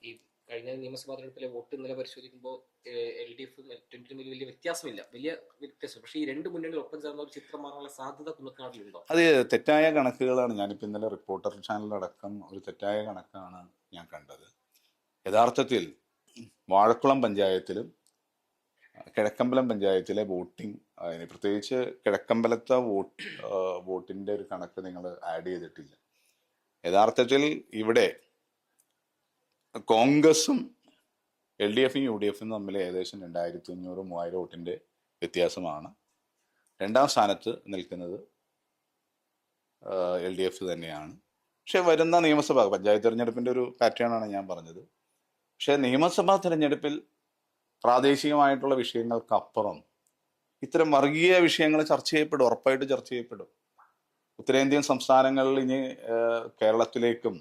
ഈ കഴിഞ്ഞ നിയമസഭാ തെരഞ്ഞെടുപ്പിലെ വോട്ട് ഇന്നലെ പരിശോധിക്കുമ്പോൾ LDF 20 തമ്മിൽ വലിയ വ്യത്യാസമില്ല, വലിയ വ്യത്യാസം. പക്ഷേ ഈ രണ്ട് മുന്നണികൾ ഒപ്പം ചേർന്ന ഒരു ചിത്രം മാറാനുള്ള സാധ്യത കുന്നത്തനാട്ടിലുണ്ടോ? അത് തെറ്റായ കണക്കുകളാണ്. ഞാനിപ്പോൾ ഇന്നലെ റിപ്പോർട്ടർ ചാനലടക്കം ഒരു തെറ്റായ കണക്കാണ് ഞാൻ കണ്ടത്. യഥാർത്ഥത്തിൽ വാഴക്കുളം പഞ്ചായത്തിലും കിഴക്കമ്പലം പഞ്ചായത്തിലെ വോട്ടിംഗ്, പ്രത്യേകിച്ച് കിഴക്കമ്പലത്തെ വോട്ടിന്റെ ഒരു കണക്ക് നിങ്ങൾ ആഡ് ചെയ്തിട്ടില്ല. യഥാർത്ഥത്തിൽ ഇവിടെ കോൺഗ്രസും LDFും UDFും തമ്മിൽ ഏകദേശം 2500-3000 വോട്ടിന്റെ വ്യത്യാസമാണ്. രണ്ടാം സ്ഥാനത്ത് നിൽക്കുന്നത് LDF തന്നെയാണ്. പക്ഷെ വരുന്ന നിയമസഭ പഞ്ചായത്ത് തെരഞ്ഞെടുപ്പിന്റെ ഒരു പാറ്റേണാണ് ഞാൻ പറഞ്ഞത്. പക്ഷെ നിയമസഭാ തെരഞ്ഞെടുപ്പിൽ പ്രാദേശികമായിട്ടുള്ള വിഷയങ്ങൾക്കപ്പുറം ഇത്തരം വർഗീയ വിഷയങ്ങൾ ചർച്ച ചെയ്യപ്പെടും, ഉറപ്പായിട്ട് ചർച്ച ചെയ്യപ്പെടും. ഉത്തരേന്ത്യൻ സംസ്ഥാനങ്ങളിൽ ഇനി കേരളത്തിലേക്കും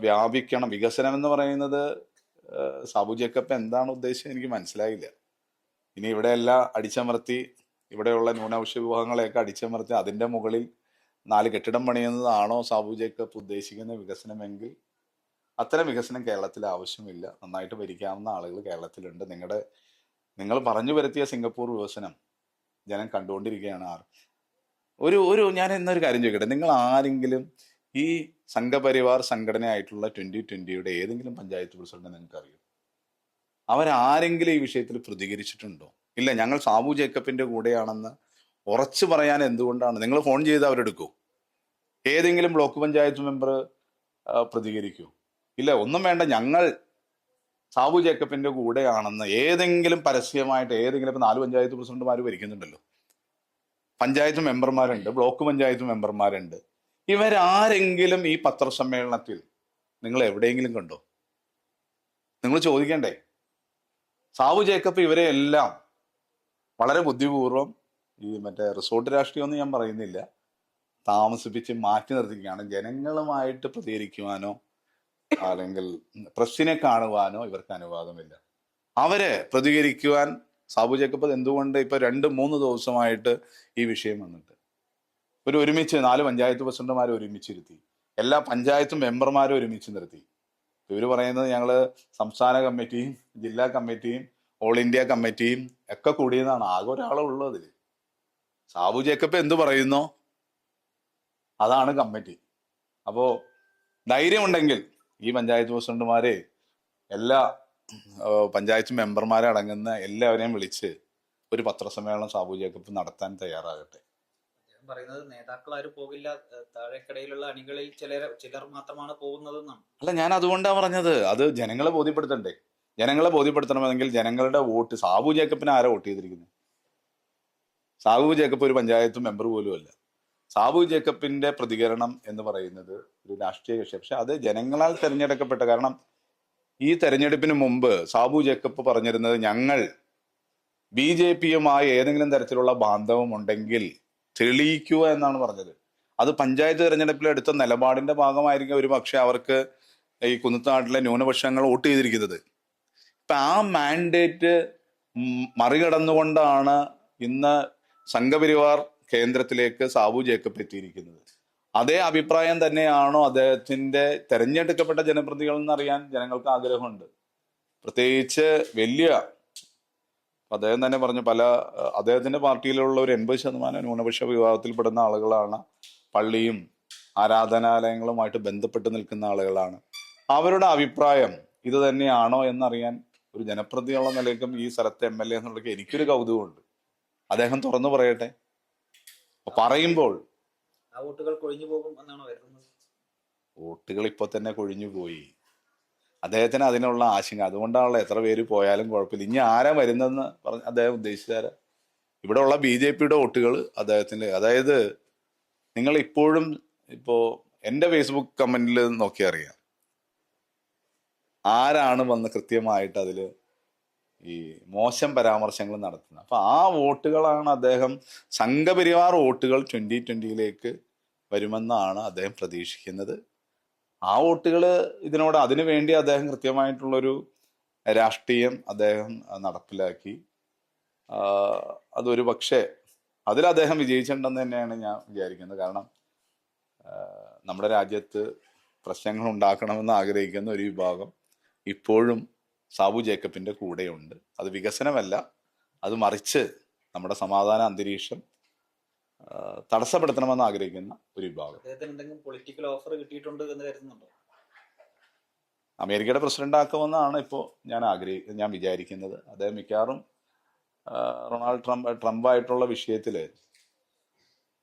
വ്യാപിക്കണം. വികസനം എന്ന് പറയുന്നത് സാബു ജേക്കബ് എന്താണ് ഉദ്ദേശിച്ചത് എനിക്ക് മനസ്സിലായില്ല. ഇനി ഇവിടെ എല്ലാം അടിച്ചമർത്തി, ഇവിടെയുള്ള ന്യൂനപക്ഷ വിഭാഗങ്ങളെയൊക്കെ അടിച്ചമർത്തി അതിൻ്റെ മുകളിൽ 4 കെട്ടിടം പണിയുന്നതാണോ സാബു ജേക്കബ് ഉദ്ദേശിക്കുന്ന വികസനമെങ്കിൽ അത്തരം വികസനം കേരളത്തിൽ ആവശ്യമില്ല. നന്നായിട്ട് ഭരിക്കാവുന്ന ആളുകൾ കേരളത്തിലുണ്ട്. നിങ്ങൾ പറഞ്ഞു വരുത്തിയ സിംഗപ്പൂർ വികസനം ജനം കണ്ടുകൊണ്ടിരിക്കുകയാണ്. ഞാൻ എന്നൊരു കാര്യം ചോദിക്കട്ടെ, നിങ്ങൾ ആരെങ്കിലും ഈ സംഘപരിവാർ സംഘടനയായിട്ടുള്ള 2020 ഏതെങ്കിലും പഞ്ചായത്ത് പ്രസിഡന്റ് നിങ്ങൾക്ക് അറിയോ? അവരാരെങ്കിലും ഈ വിഷയത്തിൽ പ്രതികരിച്ചിട്ടുണ്ടോ? ഇല്ല. ഞങ്ങൾ സാബു ജേക്കബിന്റെ കൂടെയാണെന്ന് ഉറച്ചു പറയാൻ എന്തുകൊണ്ടാണ്? നിങ്ങൾ ഫോൺ ചെയ്ത് അവരെടുക്കൂ. ഏതെങ്കിലും ബ്ലോക്ക് പഞ്ചായത്ത് മെമ്പർ പ്രതികരിക്കൂ? ഇല്ല. ഒന്നും വേണ്ട. ഞങ്ങൾ സാബു ജേക്കബിന്റെ കൂടെയാണെന്ന് ഏതെങ്കിലും പരസ്യമായിട്ട് ഏതെങ്കിലും, ഇപ്പൊ 4 പഞ്ചായത്ത് പ്രസിഡന്റുമാർ ഭരിക്കുന്നുണ്ടല്ലോ, പഞ്ചായത്ത് മെമ്പർമാരുണ്ട്, ബ്ലോക്ക് പഞ്ചായത്ത് മെമ്പർമാരുണ്ട്. ഇവരാരെങ്കിലും ഈ പത്രസമ്മേളനത്തിൽ നിങ്ങൾ എവിടെയെങ്കിലും കണ്ടോ? നിങ്ങൾ ചോദിക്കണ്ടേ? സാബു ജേക്കബ് ഇവരെ എല്ലാം വളരെ ബുദ്ധിപൂർവം, ഈ മറ്റേ റിസോർട്ട് രാഷ്ട്രീയമൊന്നും ഞാൻ പറയുന്നില്ല, താമസിപ്പിച്ച് മാറ്റി നിർത്തിക്കുകയാണ്. ജനങ്ങളുമായിട്ട് പ്രതികരിക്കുവാനോ അല്ലെങ്കിൽ പ്രസ്സിനെ കാണുവാനോ ഇവർക്ക് അനുവാദമില്ല. അവരെ പ്രതികരിക്കുവാൻ സാബു ജേക്കബ് എന്തുകൊണ്ട് ഇപ്പൊ 2-3 ദിവസമായിട്ട് ഈ വിഷയം വന്നിട്ട് ഒരുമിച്ച് 4 പഞ്ചായത്ത് പ്രസിഡന്റുമാരെ ഒരുമിച്ചിരുത്തി, എല്ലാ പഞ്ചായത്ത് മെമ്പർമാരെ ഒരുമിച്ച് നിർത്തി. ഇവർ പറയുന്നത് ഞങ്ങള് സംസ്ഥാന കമ്മിറ്റിയും ജില്ലാ കമ്മിറ്റിയും ഓൾ ഇന്ത്യ കമ്മിറ്റിയും ഒക്കെ കൂടിയെന്നാണ്. ആകെ ഒരാളെ ഉള്ളൂ അതിൽ. സാബു ജേക്കബ് എന്തു പറയുന്നോ അതാണ് കമ്മിറ്റി. അപ്പോ ധൈര്യമുണ്ടെങ്കിൽ ഈ പഞ്ചായത്ത് പ്രസിഡന്റുമാരെ, എല്ലാ പഞ്ചായത്ത് മെമ്പർമാരെ അടങ്ങുന്ന എല്ലാവരെയും വിളിച്ച് ഒരു പത്രസമ്മേളനം സാബു ജേക്കബ് നടത്താൻ തയ്യാറാകട്ടെ. പറയുന്നത് നേതാക്കൾ ആരും പോകില്ല, താഴെക്കടയിലുള്ള അണികളിൽ ചിലർ മാത്രമാണ് പോകുന്നതെന്നാണ്. അല്ല, ഞാൻ അതുകൊണ്ടാണ് പറഞ്ഞത്. അത് ജനങ്ങളെ ബോധ്യപ്പെടുത്തണ്ടേ? ജനങ്ങളെ ബോധ്യപ്പെടുത്തണമെങ്കിൽ ജനങ്ങളുടെ വോട്ട്, സാബു ജേക്കബിന് ആരാ വോട്ട് ചെയ്തിരിക്കുന്നത്? സാബു ജേക്കബ് ഒരു പഞ്ചായത്ത് മെമ്പർ പോലും അല്ല. സാബു ജേക്കബിന്റെ പ്രതികരണം എന്ന് പറയുന്നത് ഒരു രാഷ്ട്രീയ കക്ഷി, പക്ഷെ അത് ജനങ്ങളാൽ തെരഞ്ഞെടുക്കപ്പെട്ട. കാരണം ഈ തെരഞ്ഞെടുപ്പിന് മുമ്പ് സാബു ജേക്കബ് പറഞ്ഞിരുന്നത് ഞങ്ങൾ BJPയുമായി ഏതെങ്കിലും തരത്തിലുള്ള ബാന്ധവം ഉണ്ടെങ്കിൽ തെളിയിക്കുക എന്നാണ് പറഞ്ഞത്. അത് പഞ്ചായത്ത് തെരഞ്ഞെടുപ്പിൽ എടുത്ത നിലപാടിന്റെ ഭാഗമായിരിക്കും ഒരു പക്ഷെ അവർക്ക് ഈ കുന്നത്തനാട്ടിലെ ന്യൂനപക്ഷങ്ങൾ വോട്ട് ചെയ്തിരിക്കുന്നത്. ഇപ്പൊ ആ മാൻഡേറ്റ് മറികടന്നുകൊണ്ടാണ് ഇന്ന് സംഘപരിവാർ കേന്ദ്രത്തിലേക്ക് സാബു ജേക്കബ് എത്തിയിരിക്കുന്നത്. അതേ അഭിപ്രായം തന്നെയാണോ അദ്ദേഹത്തിന്റെ തെരഞ്ഞെടുക്കപ്പെട്ട ജനപ്രതിനിധികൾ എന്നറിയാൻ ജനങ്ങൾക്ക് ആഗ്രഹമുണ്ട്. പ്രത്യേകിച്ച് അദ്ദേഹം തന്നെ പറഞ്ഞു, അദ്ദേഹത്തിന്റെ പാർട്ടിയിലുള്ള ഒരു 80% ന്യൂനപക്ഷ വിഭാഗത്തിൽപ്പെടുന്ന ആളുകളാണ്, പള്ളിയും ആരാധനാലയങ്ങളുമായിട്ട് ബന്ധപ്പെട്ട് നിൽക്കുന്ന ആളുകളാണ്. അവരുടെ അഭിപ്രായം ഇത് തന്നെയാണോ എന്നറിയാൻ ഒരു ജനപ്രതിനിധിയുള്ള നിലയ്ക്കും ഈ സ്ഥലത്തെ MLA എന്നുള്ള എനിക്കൊരു കൗതുകമുണ്ട്. അദ്ദേഹം തുറന്നു പറയട്ടെ. പറയുമ്പോൾ വോട്ടുകൾ കൊഴിഞ്ഞു പോകും എന്നാണോ വരുന്നത്? വോട്ടുകൾ ഇപ്പൊ തന്നെ കൊഴിഞ്ഞു പോയി. അദ്ദേഹത്തിന് അതിനുള്ള ആശങ്ക. അതുകൊണ്ടാണല്ലോ എത്ര പേര് പോയാലും കുഴപ്പമില്ല, ഇനി ആരാ വരുന്നതെന്ന് പറഞ്ഞ് അദ്ദേഹം ഉദ്ദേശിച്ചാരാ? ഇവിടെ ഉള്ള BJPയുടെ വോട്ടുകൾ അദ്ദേഹത്തിന്റെ. അതായത് നിങ്ങൾ ഇപ്പോഴും എൻ്റെ ഫേസ്ബുക്ക് കമന്റിൽ നോക്കിയാൽ അറിയാം ആരാണ് വന്ന് കൃത്യമായിട്ട് അതിൽ ഈ മോശം പരാമർശങ്ങൾ നടത്തുന്നത്. അപ്പൊ ആ വോട്ടുകളാണ് അദ്ദേഹം, സംഘപരിവാർ വോട്ടുകൾ 2020ലേക്ക് വരുമെന്നാണ് അദ്ദേഹം പ്രതീക്ഷിക്കുന്നത്. ആ വോട്ടുകൾ അതിനു വേണ്ടി അദ്ദേഹം കൃത്യമായിട്ടുള്ളൊരു രാഷ്ട്രീയം അദ്ദേഹം നടപ്പിലാക്കി. അതൊരു പക്ഷേ അതിൽ അദ്ദേഹം വിജയിച്ചിട്ടുണ്ടെന്ന് തന്നെയാണ് ഞാൻ വിചാരിക്കുന്നത്. കാരണം നമ്മുടെ രാജ്യത്ത് പ്രശ്നങ്ങൾ ഉണ്ടാക്കണമെന്ന് ആഗ്രഹിക്കുന്ന ഒരു വിഭാഗം ഇപ്പോഴും സാബു ജേക്കബിന്റെ കൂടെയുണ്ട്. അത് വികസനമല്ല, അത് മറിച്ച് നമ്മുടെ സമാധാന അന്തരീക്ഷം തടസ്സപ്പെടുത്തണമെന്ന് ആഗ്രഹിക്കുന്ന ഒരു വിഭാഗം. അദ്ദേഹത്തിന് എന്തെങ്കിലും പൊളിറ്റിക്കൽ ഓഫർ കിട്ടിയിട്ടുണ്ട് എന്ന് കരുതുന്നുണ്ടോ? അമേരിക്കയുടെ പ്രസിഡന്റ് ആക്കുമെന്നാണ് ഇപ്പോൾ ഞാൻ വിചാരിക്കുന്നത്. അദ്ദേഹം മിക്കവാറും ട്രംപായിട്ടുള്ള വിഷയത്തിൽ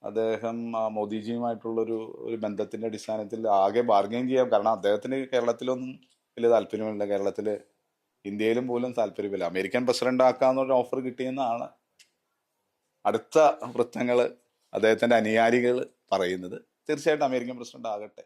അദ്ദേഹം മോദിജിയുമായിട്ടുള്ളൊരു ബന്ധത്തിന്റെ അടിസ്ഥാനത്തിൽ ആകെ ബാർഗെയിൻ ചെയ്യാം. കാരണം അദ്ദേഹത്തിന് കേരളത്തിലൊന്നും വലിയ താല്പര്യമില്ല, കേരളത്തിൽ ഇന്ത്യയിലും പോലും താല്പര്യമില്ല. അമേരിക്കൻ പ്രസിഡന്റ് ആക്കാന്നൊരു ഓഫർ കിട്ടിയെന്നാണ് അടുത്ത വൃത്തങ്ങൾ, അദ്ദേഹത്തിന്റെ അനുയായികൾ പറയുന്നത്. തീർച്ചയായിട്ടും അമേരിക്കൻ പ്രസിഡന്റ് ആകട്ടെ.